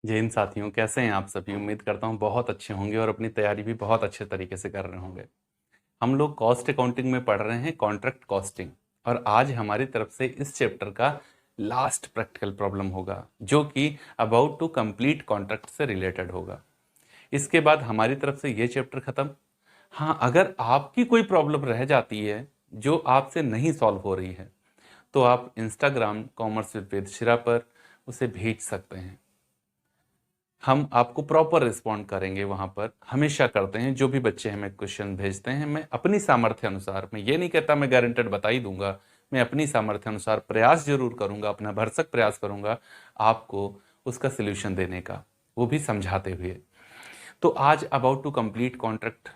जय हिंद साथियों, कैसे हैं आप सभी। उम्मीद करता हूं बहुत अच्छे होंगे और अपनी तैयारी भी बहुत अच्छे तरीके से कर रहे होंगे। हम लोग कॉस्ट अकाउंटिंग में पढ़ रहे हैं कॉन्ट्रैक्ट कॉस्टिंग, और आज हमारी तरफ से इस चैप्टर का लास्ट प्रैक्टिकल प्रॉब्लम होगा जो कि अबाउट टू कंप्लीट कॉन्ट्रैक्ट से रिलेटेड होगा। इसके बाद हमारी तरफ से ये चैप्टर खत्म। हाँ, अगर आपकी कोई प्रॉब्लम रह जाती है जो आपसे नहीं सॉल्व हो रही है तो आप इंस्टाग्राम कॉमर्स विद वेद शिरा पर उसे भेज सकते हैं। हम आपको प्रॉपर रिस्पॉन्ड करेंगे। वहां पर हमेशा करते हैं, जो भी बच्चे हमें क्वेश्चन भेजते हैं मैं अपनी सामर्थ्य अनुसार, मैं ये नहीं कहता मैं गारंटेड बता ही दूंगा, मैं अपनी सामर्थ्य अनुसार प्रयास जरूर करूंगा, अपना भरसक प्रयास करूंगा आपको उसका सोल्यूशन देने का, वो भी समझाते हुए। तो आज अबाउट टू कंप्लीट कॉन्ट्रैक्ट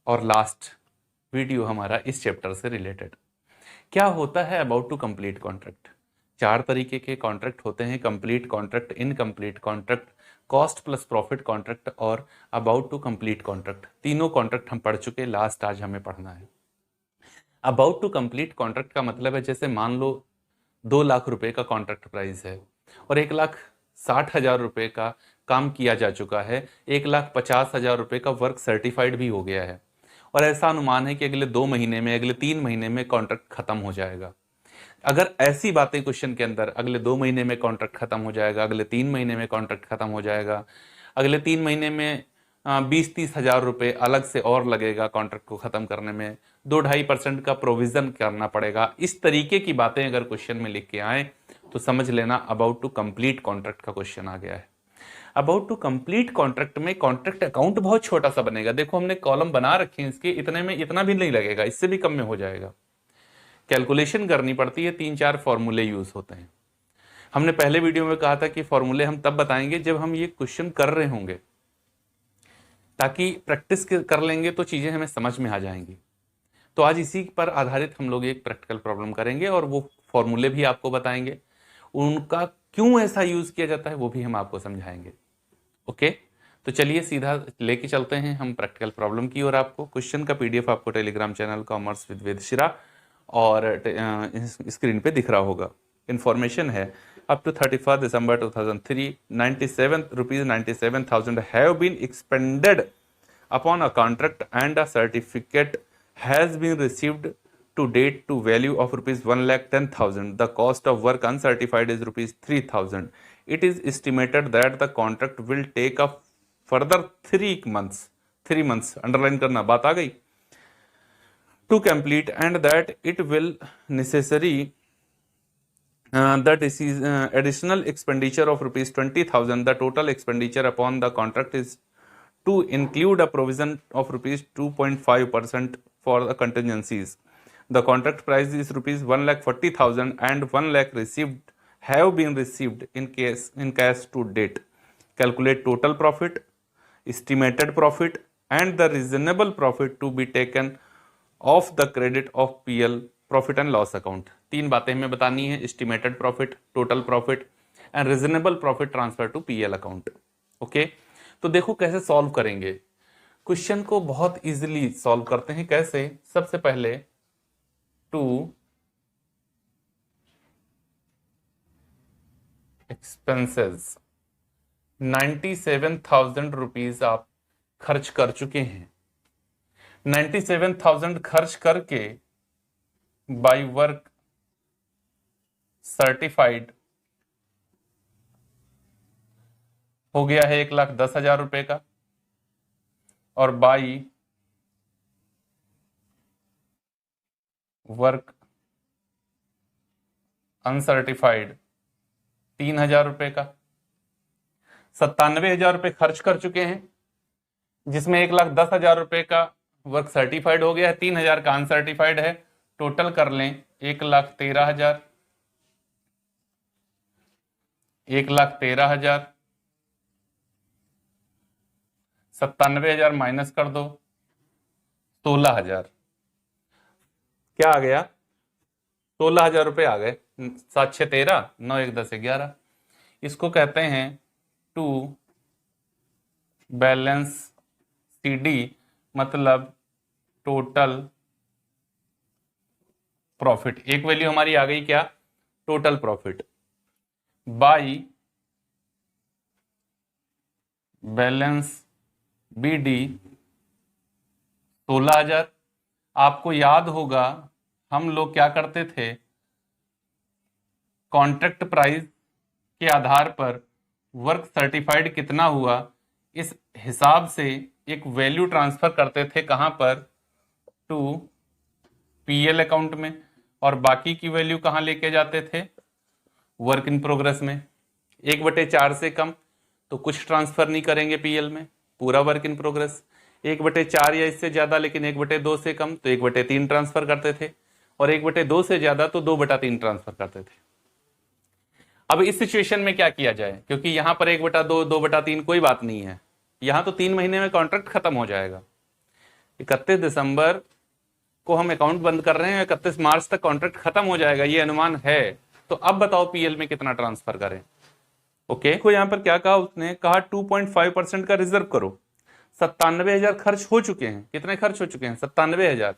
और लास्ट वीडियो हमारा इस चैप्टर से रिलेटेड। क्या होता है अबाउट टू कंप्लीट कॉन्ट्रैक्ट? चार तरीके के कॉन्ट्रैक्ट होते हैं: complete contract, incomplete contract, cost plus profit contract और अबाउट टू कंप्लीट कॉन्ट्रैक्ट। तीनों कॉन्ट्रैक्ट हम पढ़ चुके, लास्ट आज हमें पढ़ना है। अबाउट टू कंप्लीट कॉन्ट्रैक्ट का मतलब है, जैसे मान लो 2 लाख रुपए का कॉन्ट्रैक्ट प्राइस है और 1,60,000 रुपए का काम किया जा चुका है, 1,50,000 रुपए का वर्क सर्टिफाइड भी हो गया है, और ऐसा अनुमान है कि अगले 2 महीने में, अगले 3 महीने में कॉन्ट्रैक्ट खत्म हो जाएगा। अगर ऐसी बातें क्वेश्चन के अंदर, अगले 2 महीने में कॉन्ट्रैक्ट खत्म हो जाएगा, अगले 3 महीने में कॉन्ट्रैक्ट खत्म हो जाएगा, अगले 3 महीने में 20-30 हज़ार रुपए अलग से और लगेगा कॉन्ट्रैक्ट को खत्म करने में, 2-2.5% का प्रोविजन करना पड़ेगा, इस तरीके की बातें अगर क्वेश्चन में लिख के आए तो समझ लेना अबाउट टू कंप्लीट कॉन्ट्रैक्ट का क्वेश्चन आ गया है। अबाउट टू कंप्लीट कॉन्ट्रैक्ट में कॉन्ट्रैक्ट अकाउंट बहुत छोटा सा बनेगा। देखो हमने कॉलम बना रखे हैं इसके, इतने में इतना भी नहीं लगेगा, इससे भी कम में हो जाएगा। कैलकुलेशन करनी पड़ती है, 3-4 फॉर्मूले यूज होते हैं। हमने पहले वीडियो में कहा था कि फॉर्मूले हम तब बताएंगे जब हम ये क्वेश्चन कर रहे होंगे, ताकि प्रैक्टिस कर लेंगे तो चीजें हमें समझ में आ जाएंगी। तो आज इसी पर आधारित हम लोग एक प्रैक्टिकल प्रॉब्लम करेंगे और वो फॉर्मूले भी आपको बताएंगे, उनका क्यों ऐसा यूज किया जाता है वो भी हम आपको समझाएंगे। ओके, तो चलिए सीधा लेके चलते हैं हम प्रैक्टिकल प्रॉब्लम की। और आपको क्वेश्चन का पीडीएफ आपको टेलीग्राम चैनल कॉमर्स विद वेद शिरा और स्क्रीन पे दिख रहा होगा। इंफॉर्मेशन है, up to 31 December 2003, 97 rupees 97,000 have been expended upon a contract and a certificate has been received to date to value of rupees 1,10,000. The cost of work uncertified is rupees 3,000. It is estimated that the contract will take a further 3 months, 3 months underline करना, बात आ गई, to complete, and that it will necessary that is additional expenditure of rupees 20,000. The total expenditure upon the contract is to include a provision of rupees 2.5% for the contingencies. The contract price is rupees 1,40,000 and 1 lakh received have been received in cash to date. Calculate total profit, estimated profit, and the reasonable profit to be taken of the credit of PL, profit and loss account. तीन बातें हमें बतानी है: estimated profit, total profit and reasonable profit transfer to PL account. Okay, तो देखो कैसे solve करेंगे question को। बहुत इजीली सॉल्व करते हैं। कैसे? सबसे पहले टू एक्सपेंसेस, 97,000 रुपीज आप खर्च कर चुके हैं। 97,000 खर्च करके बाई वर्क सर्टिफाइड हो गया है 1,10,000 रुपए का, और बाई वर्क अनसर्टिफाइड 3,000 रुपए का। 97,000 रुपए खर्च कर चुके हैं, जिसमें 1,10,000 रुपए का वर्क सर्टिफाइड हो गया है, 3,000 का अनसर्टिफाइड है। टोटल कर लें 1,13,000, 1,13,000, 97,000 माइनस कर दो, 16,000। क्या आ गया? 16,000 रुपए आ गए। 7-6-13, 9-1-10-11। इसको कहते हैं टू बैलेंस सीडी, मतलब टोटल प्रॉफिट। एक वैल्यू हमारी आ गई क्या? Total profit by balance BD 16,000। आपको याद होगा हम लोग क्या करते थे, कॉन्ट्रैक्ट प्राइस के आधार पर वर्क सर्टिफाइड कितना हुआ इस हिसाब से एक वैल्यू ट्रांसफर करते थे, कहां पर, टू PL अकाउंट में, और बाकी की वैल्यू कहां लेके जाते थे, वर्क इन प्रोग्रेस में। 1/4 से कम तो कुछ ट्रांसफर नहीं करेंगे PL में, पूरा वर्क इन प्रोग्रेस। 1/4 या इससे ज्यादा लेकिन 1/2 से कम तो 1/3 ट्रांसफर करते थे, और 1/2 से ज्यादा तो 2/3 ट्रांसफर करते थे। अब इस सिचुएशन में क्या किया जाए, क्योंकि यहां पर 1/2 2/3 कोई बात नहीं है, यहां तो 3 महीने में कॉन्ट्रैक्ट खत्म हो जाएगा। 31 दिसंबर को हम अकाउंट बंद कर रहे हैं, 31 मार्च तक कॉन्ट्रैक्ट खत्म हो जाएगा, ये अनुमान है। तो अब बताओ PL में कितना ट्रांसफर करें। ओके, देखो यहां पर क्या कहा उसने, कहा 2.5% का रिजर्व करो। 97,000 खर्च हो चुके हैं। कितने खर्च हो चुके हैं? 97,000।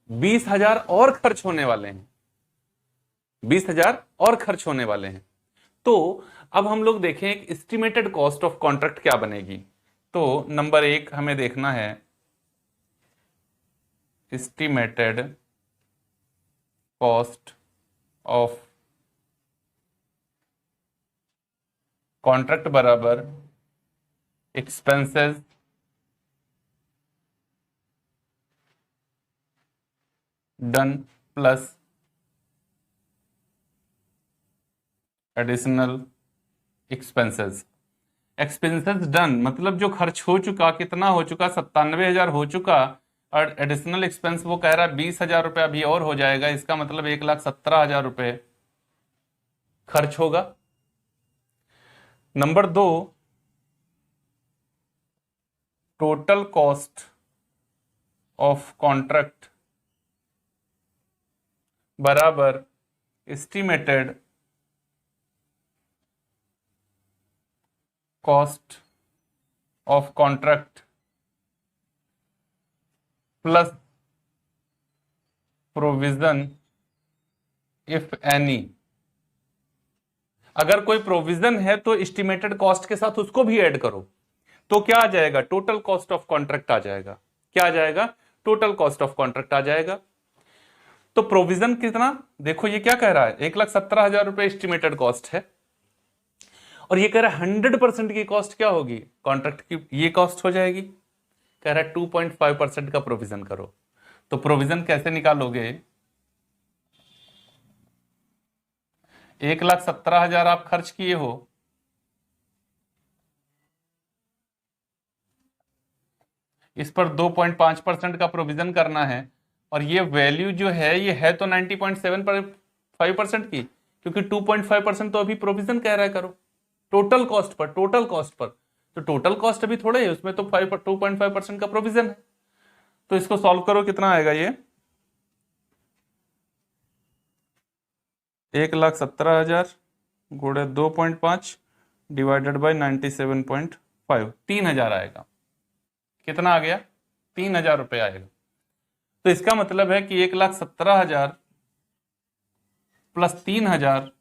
20,000 और खर्च होने वाले हैं, 20,000 और खर्च होने वाले हैं। तो अब हम लोग देखें एक एस्टिमेटेड कॉस्ट ऑफ कॉन्ट्रैक्ट क्या बनेगी। तो नंबर 1 हमें देखना है एस्टिमेटेड कॉस्ट ऑफ कॉन्ट्रैक्ट बराबर expenses done plus additional expenses. Expenses done मतलब जो खर्च हो चुका, कितना हो चुका, 97,000 हो चुका, और एडिशनल एक्सपेंस वो कह रहा है 20,000 रुपये अभी और हो जाएगा, इसका मतलब 1,17,000 रुपये खर्च होगा। Number 2, total cost of contract बराबर estimated cost of contract plus provision if any. अगर कोई प्रोविजन है तो एस्टिमेटेड कॉस्ट के साथ उसको भी ऐड करो, तो क्या आ जाएगा, टोटल कॉस्ट ऑफ कॉन्ट्रैक्ट आ जाएगा। क्या आ जाएगा? टोटल कॉस्ट ऑफ कॉन्ट्रैक्ट आ जाएगा। तो प्रोविजन कितना, देखो ये क्या कह रहा है, 1,17,000 रुपए एस्टिमेटेड कॉस्ट है, और ये कह रहा है 100% की कॉस्ट क्या होगी, कॉन्ट्रैक्ट की ये कॉस्ट हो जाएगी। कह रहा है 2.5% का प्रोविजन करो। तो प्रोविजन कैसे निकालोगे, 1,17,000 आप खर्च किए हो, इस पर 2.5% का प्रोविजन करना है, और ये वैल्यू जो है ये है तो 90.75% की, क्योंकि 2.5% तो अभी प्रोविजन कह रहा है करो total cost per, total cost per. तो टोटल कॉस्ट अभी थोड़े है, उसमें तो 2.5% का प्रोविजन है। तो इसको सॉल्व करो, कितना आएगा ये, 1,17,000 गुणे 2.5 डिवाइडेड बाई 97.5, 3,000 आएगा। कितना आ गया? 3,000 रुपये आएगा। तो इसका मतलब है कि 1,17,000 प्लस 3,000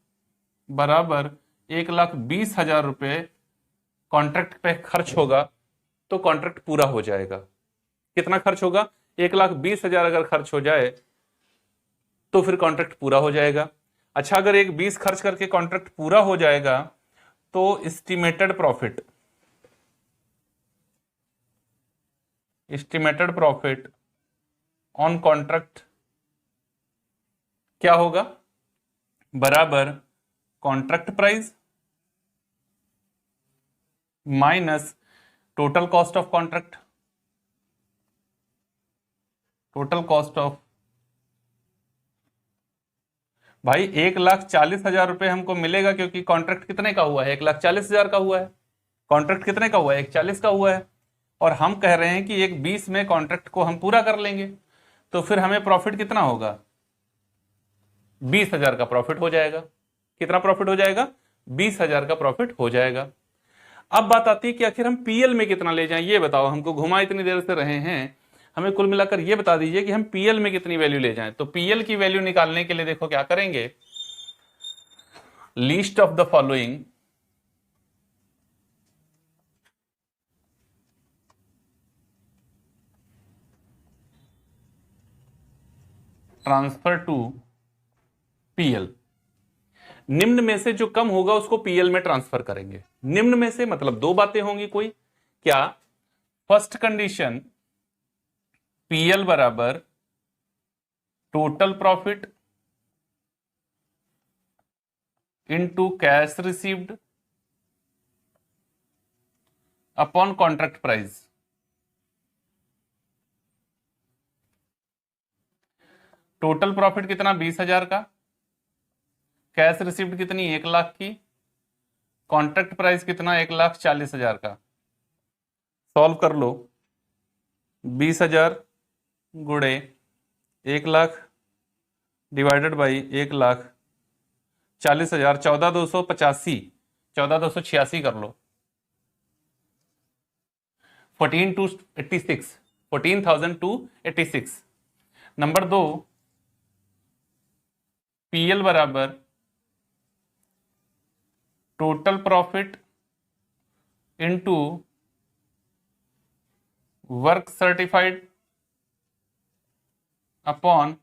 बराबर 1,20,000 रुपये कॉन्ट्रैक्ट पे खर्च होगा, तो कॉन्ट्रैक्ट पूरा हो जाएगा। कितना खर्च होगा? 1,20,000 अगर खर्च हो जाए तो फिर कॉन्ट्रैक्ट पूरा हो जाएगा। अच्छा, अगर 1,20 खर्च करके कॉन्ट्रैक्ट पूरा हो जाएगा तो एस्टिमेटेड प्रॉफिट ऑन कॉन्ट्रैक्ट क्या होगा, बराबर contract price minus total cost of contract, total cost of, भाई 1,40,000 रुपये हमको मिलेगा, क्योंकि कॉन्ट्रैक्ट कितने का हुआ है, 1,40,000 का हुआ है। कॉन्ट्रैक्ट कितने का हुआ है? 1,40 का हुआ है, और हम कह रहे हैं कि 1,20 में कॉन्ट्रैक्ट को हम पूरा कर लेंगे, तो फिर हमें प्रॉफिट कितना होगा, 20,000 का प्रॉफिट हो जाएगा। कितना प्रॉफिट हो जाएगा? 20,000 का प्रॉफिट हो जाएगा। अब बात आती है कि आखिर हम PL में कितना ले जाएं, ये बताओ। हमको घुमा इतनी देर से रहे हैं, हमें कुल मिलाकर ये बता दीजिए कि हम PL में कितनी वैल्यू ले जाएं। तो PL की वैल्यू निकालने के लिए देखो क्या करेंगे, least of the following transfer to PL. निम्न में से जो कम होगा उसको पीएल में ट्रांसफर करेंगे। निम्न में से मतलब दो बातें होंगी कोई, क्या? फर्स्ट कंडीशन, पीएल बराबर total profit into cash received upon contract price. Total profit कितना? 20,000 का। कैश रिसीव्ड कितनी? 1,00,000 की। कॉन्ट्रैक्ट प्राइस कितना? 1,40,000 का। सॉल्व कर लो। 20,000 गुणे 1,00,000 डिवाइडेड बाई 1,00,000, 40,000, 14,285, 14,286 कर लो। 14,286, 14,286। नंबर 2, पीएल बराबर total profit into work certified upon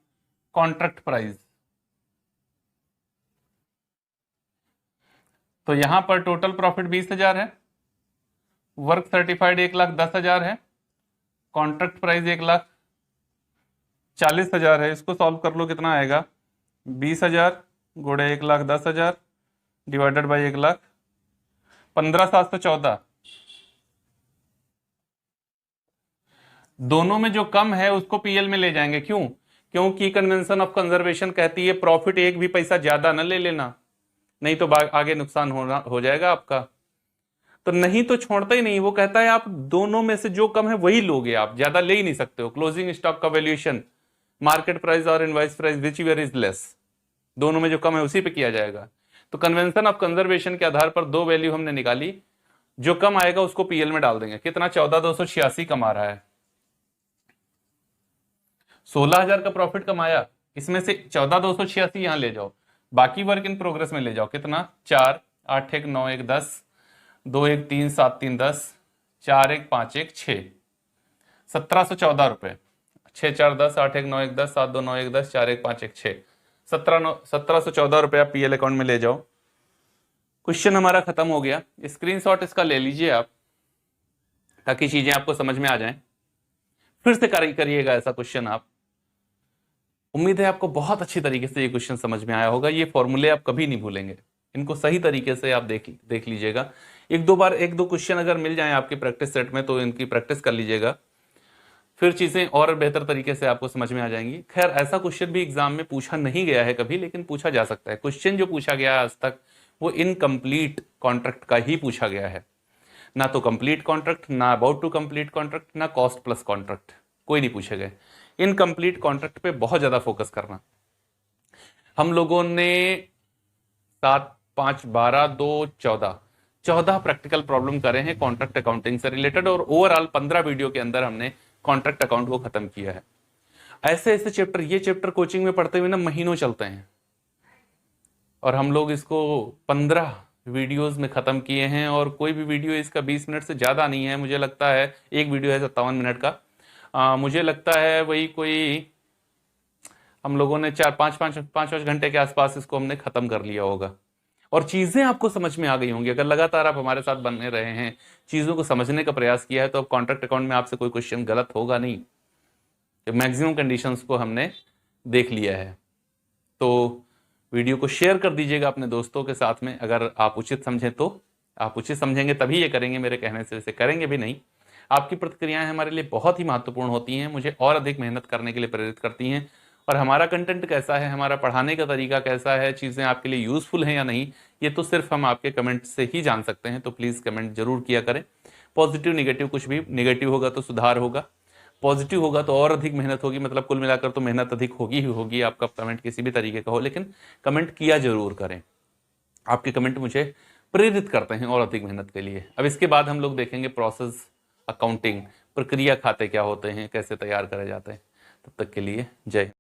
contract price. तो यहां पर टोटल प्रॉफिट 20,000 है, वर्क सर्टिफाइड 1,10,000 है, कॉन्ट्रैक्ट प्राइस 1,40,000 है। इसको सॉल्व कर लो, कितना आएगा? 20,000 गुणे 1,10,000 डिवाइडेड बाई 1,00,000, 15,714। दोनों में जो कम है उसको पीएल में ले जाएंगे। क्यों? क्योंकि कन्वेंशन ऑफ कंजर्वेशन कहती है प्रॉफिट एक भी पैसा ज्यादा न ले लेना, नहीं तो आगे नुकसान हो जाएगा आपका। तो नहीं तो छोड़ता ही नहीं, वो कहता है आप दोनों में से जो कम है वही लोगे, आप ज्यादा ले ही नहीं सकते हो। क्लोजिंग स्टॉक का वैल्यूएशन, मार्केट प्राइस और invoice price which ever is less, दोनों में जो कम है उसी पे किया जाएगा। तो कन्वेंशन ऑफ कंजर्वेशन के आधार पर दो वैल्यू हमने निकाली, जो कम आएगा उसको पीएल में डाल देंगे। कितना? 14,286 कमा रहा है। 16,000 का प्रॉफिट कमाया, इसमें से 14,286 यहां ले जाओ, बाकी वर्क इन प्रोग्रेस में ले जाओ। कितना? 4, 8, 1, 9, 1, 10, 2, 1, 3, 7, 3, 10, 4, 1, 5, 1, 6, 1,714 रुपए। 6, 4, 10, 8, 1, 9, 1, 10, 7, 2, 9, 1, 10, 4, 1, 5, 1, 6, 1,714 रुपए आप पीएल अकाउंट में ले जाओ। क्वेश्चन हमारा खत्म हो गया। स्क्रीनशॉट इसका ले लीजिए आप, ताकि चीजें आपको समझ में आ जाएं। फिर से करिएगा ऐसा क्वेश्चन आप। उम्मीद है आपको बहुत अच्छी तरीके से ये क्वेश्चन समझ में आया होगा। ये फॉर्मूले आप कभी नहीं भूलेंगे, इनको सही तरीके से आप देख लीजिएगा। एक दो क्वेश्चन अगर मिल जाएं आपके प्रैक्टिस सेट में तो इनकी प्रैक्टिस कर लीजिएगा, फिर चीजें और बेहतर तरीके से आपको समझ में आ जाएंगी। खैर, ऐसा क्वेश्चन भी एग्जाम में पूछा नहीं गया है कभी, लेकिन पूछा जा सकता है। क्वेश्चन जो पूछा गया है आज तक वो इनकम्प्लीट कॉन्ट्रैक्ट का ही पूछा गया है, ना तो कंप्लीट कॉन्ट्रैक्ट, ना अबाउट टू कंप्लीट कॉन्ट्रैक्ट, ना कॉस्ट प्लस कॉन्ट्रैक्ट, कोई नहीं पूछे गए। इनकम्प्लीट कॉन्ट्रैक्ट पे बहुत ज्यादा फोकस करना। हम लोगों ने 7, 5, 12, 2, 14 प्रैक्टिकल प्रॉब्लम करे हैं कॉन्ट्रैक्ट अकाउंटिंग से रिलेटेड, और ओवरऑल 15 वीडियो के अंदर हमने कॉन्ट्रैक्ट अकाउंट को खत्म किया है। ऐसे ऐसे चैप्टर, ये चैप्टर कोचिंग में पढ़ते हुए ना महीनों चलते हैं, और हम लोग इसको 15 वीडियोस में खत्म किए हैं। और कोई भी वीडियो इसका 20 मिनट से ज्यादा नहीं है, मुझे लगता है। एक वीडियो है 57 मिनट का, मुझे लगता है वही कोई हम लोगों ने 4-5 घंटे के आसपास इसको हमने खत्म कर लिया होगा। और चीजें आपको समझ में आ गई होंगी अगर लगातार आप हमारे साथ बने रहे हैं, चीजों को समझने का प्रयास किया है, तो अब कॉन्ट्रैक्ट अकाउंट में आपसे कोई क्वेश्चन गलत होगा नहीं। तो मैक्सिमम कंडीशंस को हमने देख लिया है। तो वीडियो को शेयर कर दीजिएगा अपने दोस्तों के साथ में, अगर आप उचित समझें तो। आप उचित समझेंगे तभी ये करेंगे, मेरे कहने से वैसे करेंगे भी नहीं। आपकी प्रतिक्रियाएं हमारे लिए बहुत ही महत्वपूर्ण होती हैं, मुझे और अधिक मेहनत करने के लिए प्रेरित करती हैं। और हमारा कंटेंट कैसा है, हमारा पढ़ाने का तरीका कैसा है, चीज़ें आपके लिए यूजफुल हैं या नहीं, ये तो सिर्फ हम आपके कमेंट से ही जान सकते हैं। तो प्लीज़ कमेंट जरूर किया करें। पॉजिटिव निगेटिव कुछ भी, निगेटिव होगा तो सुधार होगा, पॉजिटिव होगा तो और अधिक मेहनत होगी। मतलब कुल मिलाकर तो मेहनत अधिक होगी ही होगी, आपका कमेंट किसी भी तरीके का हो, लेकिन कमेंट किया जरूर करें। आपके कमेंट मुझे प्रेरित करते हैं और अधिक मेहनत के लिए। अब इसके बाद हम लोग देखेंगे प्रोसेस अकाउंटिंग, प्रक्रिया खाते क्या होते हैं, कैसे तैयार करे जाते हैं। तब तक के लिए जय।